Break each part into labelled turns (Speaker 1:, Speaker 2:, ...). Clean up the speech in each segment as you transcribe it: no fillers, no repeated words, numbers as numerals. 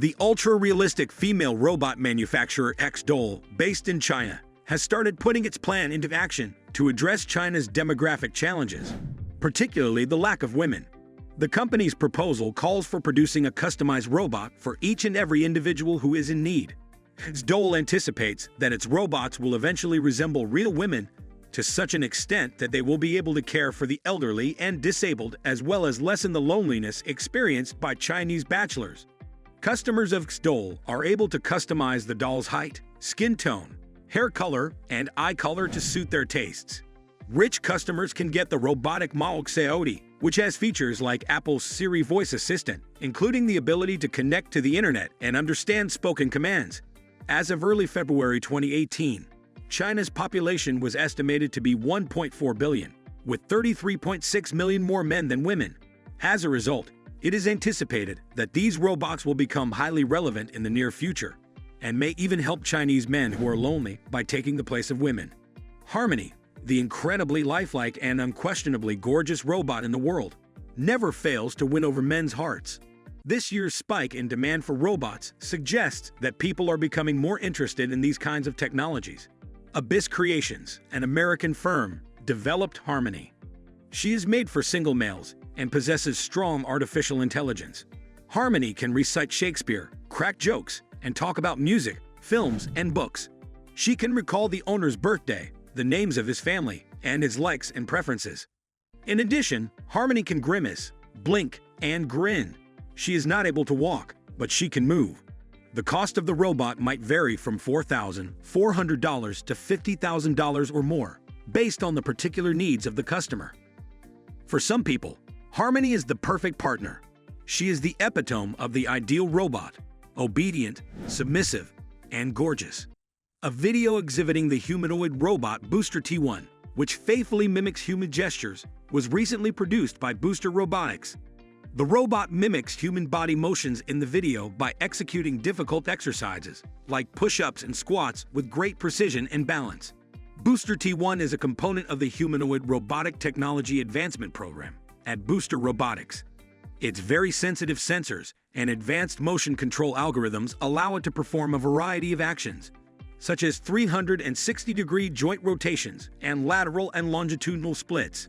Speaker 1: The ultra-realistic female robot manufacturer xDoll, based in China, has started putting its plan into action to address China's demographic challenges, particularly the lack of women. The company's proposal calls for producing a customized robot for each and every individual who is in need. xDoll anticipates that its robots will eventually resemble real women to such an extent that they will be able to care for the elderly and disabled, as well as lessen the loneliness experienced by Chinese bachelors. Customers of xDoll are able to customize the doll's height, skin tone, hair color, and eye color to suit their tastes. Rich customers can get the robotic model Xiaodi, which has features like Apple's Siri voice assistant, including the ability to connect to the internet and understand spoken commands. As of early February 2018, China's population was estimated to be 1.4 billion, with 33.6 million more men than women. As a result, it is anticipated that these robots will become highly relevant in the near future and may even help Chinese men who are lonely by taking the place of women. Harmony, the incredibly lifelike and unquestionably gorgeous robot in the world, never fails to win over men's hearts. This year's spike in demand for robots suggests that people are becoming more interested in these kinds of technologies. Abyss Creations, an American firm, developed Harmony. She is made for single males and possesses strong artificial intelligence. Harmony can recite Shakespeare, crack jokes, and talk about music, films, and books. She can recall the owner's birthday, the names of his family, and his likes and preferences. In addition, Harmony can grimace, blink, and grin. She is not able to walk, but she can move. The cost of the robot might vary from $4,400 to $50,000 or more, based on the particular needs of the customer. For some people, Harmony is the perfect partner. She is the epitome of the ideal robot, obedient, submissive, and gorgeous. A video exhibiting the humanoid robot Booster T1, which faithfully mimics human gestures, was recently produced by Booster Robotics. The robot mimics human body motions in the video by executing difficult exercises, like push-ups and squats, with great precision and balance. Booster T1 is a component of the Humanoid Robotic Technology Advancement Program at Booster Robotics. Its very sensitive sensors and advanced motion control algorithms allow it to perform a variety of actions, such as 360-degree joint rotations and lateral and longitudinal splits.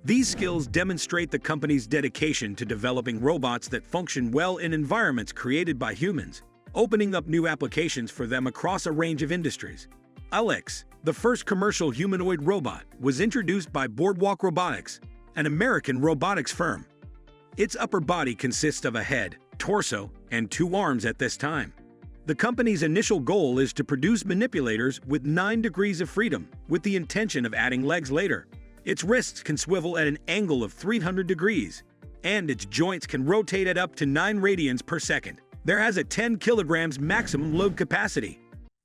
Speaker 1: These skills demonstrate the company's dedication to developing robots that function well in environments created by humans, opening up new applications for them across a range of industries. Alex, the first commercial humanoid robot, was introduced by Boardwalk Robotics, an American robotics firm. Its upper body consists of a head, torso, and 2 arms at this time. The company's initial goal is to produce manipulators with 9 degrees of freedom, with the intention of adding legs later. Its wrists can swivel at an angle of 300 degrees, and its joints can rotate at up to 9 radians per second. There has a 10 kilograms maximum load capacity.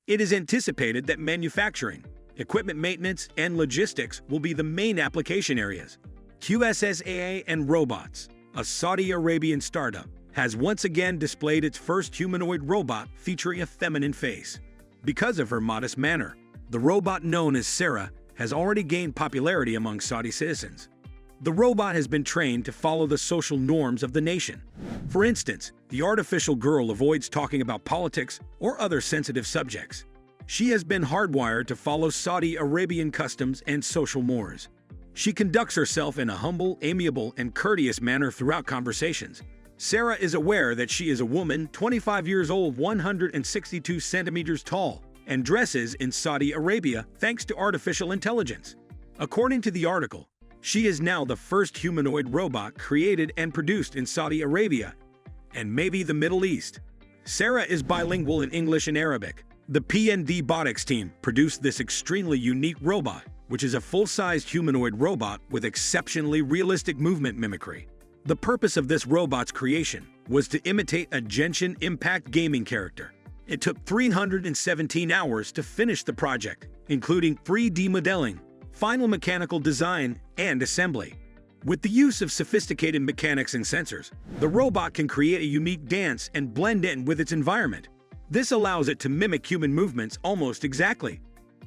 Speaker 1: It is anticipated that manufacturing, equipment maintenance, and logistics will be the main application areas. QSSAA and Robots, a Saudi Arabian startup, has once again displayed its first humanoid robot featuring a feminine face. Because of her modest manner, the robot known as Sarah has already gained popularity among Saudi citizens. The robot has been trained to follow the social norms of the nation. For instance, the artificial girl avoids talking about politics or other sensitive subjects. She has been hardwired to follow Saudi Arabian customs and social mores. She conducts herself in a humble, amiable, and courteous manner throughout conversations. Sarah is aware that she is a woman, 25 years old, 162 centimeters tall, and dresses in Saudi Arabia thanks to artificial intelligence. According to the article, she is now the first humanoid robot created and produced in Saudi Arabia and maybe the Middle East. Sarah is bilingual in English and Arabic. The P&D Botics team produced this extremely unique robot, which is a full-sized humanoid robot with exceptionally realistic movement mimicry. The purpose of this robot's creation was to imitate a Genshin Impact gaming character. It took 317 hours to finish the project, including 3D modeling, final mechanical design, and assembly. With the use of sophisticated mechanics and sensors, the robot can create a unique dance and blend in with its environment. This allows it to mimic human movements almost exactly.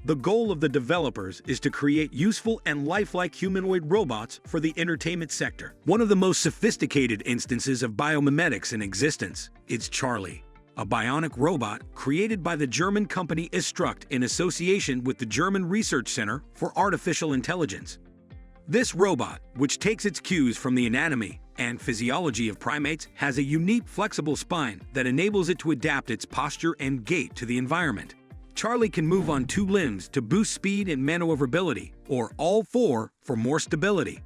Speaker 1: The goal of the developers is to create useful and lifelike humanoid robots for the entertainment sector. One of the most sophisticated instances of biomimetics in existence is Charlie. a bionic robot created by the German company xDoll in association with the German Research Center for Artificial Intelligence. This robot, which takes its cues from the anatomy and physiology of primates, has a unique flexible spine that enables it to adapt its posture and gait to the environment. Charlie can move on 2 limbs to boost speed and maneuverability, or all 4 for more stability.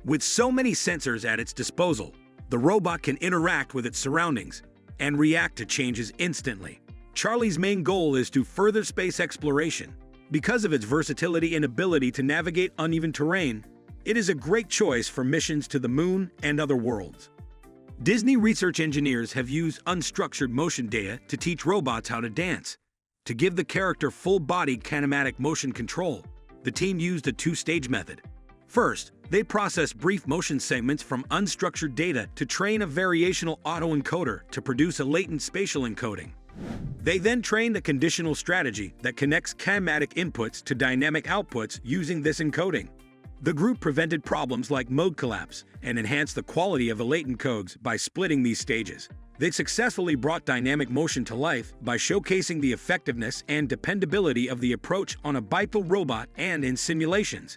Speaker 1: With so many sensors at its disposal, the robot can interact with its surroundings and react to changes instantly. Charlie's main goal is to further space exploration. Because of its versatility and ability to navigate uneven terrain, it is a great choice for missions to the moon and other worlds. Disney research engineers have used unstructured motion data to teach robots how to dance. To give the character full-body kinematic motion control, the team used a 2-stage method. First, they processed brief motion segments from unstructured data to train a variational autoencoder to produce a latent spatial encoding. They then trained a conditional strategy that connects kinematic inputs to dynamic outputs using this encoding. The group prevented problems like mode collapse and enhanced the quality of the latent codes by splitting these stages. They successfully brought dynamic motion to life by showcasing the effectiveness and dependability of the approach on a bipedal robot and in simulations.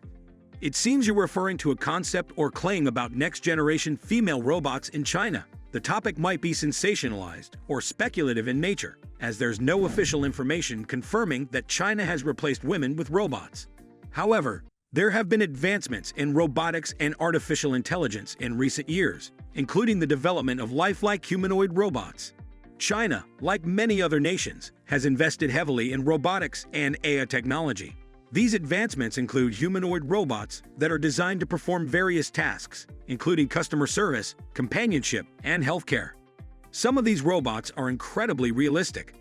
Speaker 1: It seems you're referring to a concept or claim about next-generation female robots in China. The topic might be sensationalized or speculative in nature, as there's no official information confirming that China has replaced women with robots. However, there have been advancements in robotics and artificial intelligence in recent years, including the development of lifelike humanoid robots. China, like many other nations, has invested heavily in robotics and AI technology. These advancements include humanoid robots that are designed to perform various tasks, including customer service, companionship, and healthcare. Some of these robots are incredibly realistic,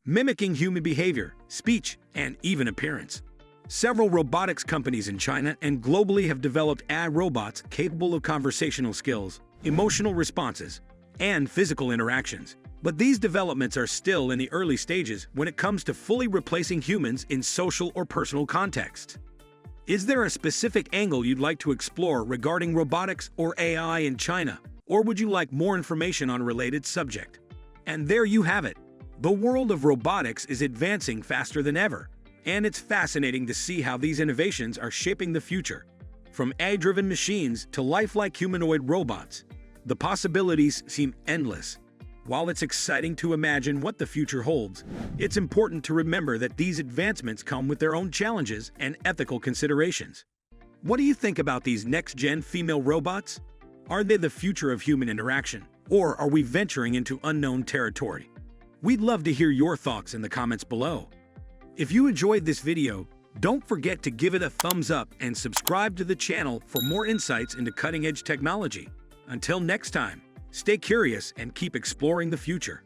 Speaker 1: mimicking human behavior, speech, and even appearance. Several robotics companies in China and globally have developed AI robots capable of conversational skills, emotional responses, and physical interactions. But these developments are still in the early stages when it comes to fully replacing humans in social or personal contexts. Is there a specific angle you'd like to explore regarding robotics or AI in China, or would you like more information on a related subject? And there you have it. The world of robotics is advancing faster than ever, and it's fascinating to see how these innovations are shaping the future. From AI-driven machines to lifelike humanoid robots, the possibilities seem endless. While it's exciting to imagine what the future holds, it's important to remember that these advancements come with their own challenges and ethical considerations. What do you think about these next-gen female robots? Are they the future of human interaction, or are we venturing into unknown territory? We'd love to hear your thoughts in the comments below. If you enjoyed this video, don't forget to give it a thumbs up and subscribe to the channel for more insights into cutting-edge technology. Until next time, stay curious and keep exploring the future.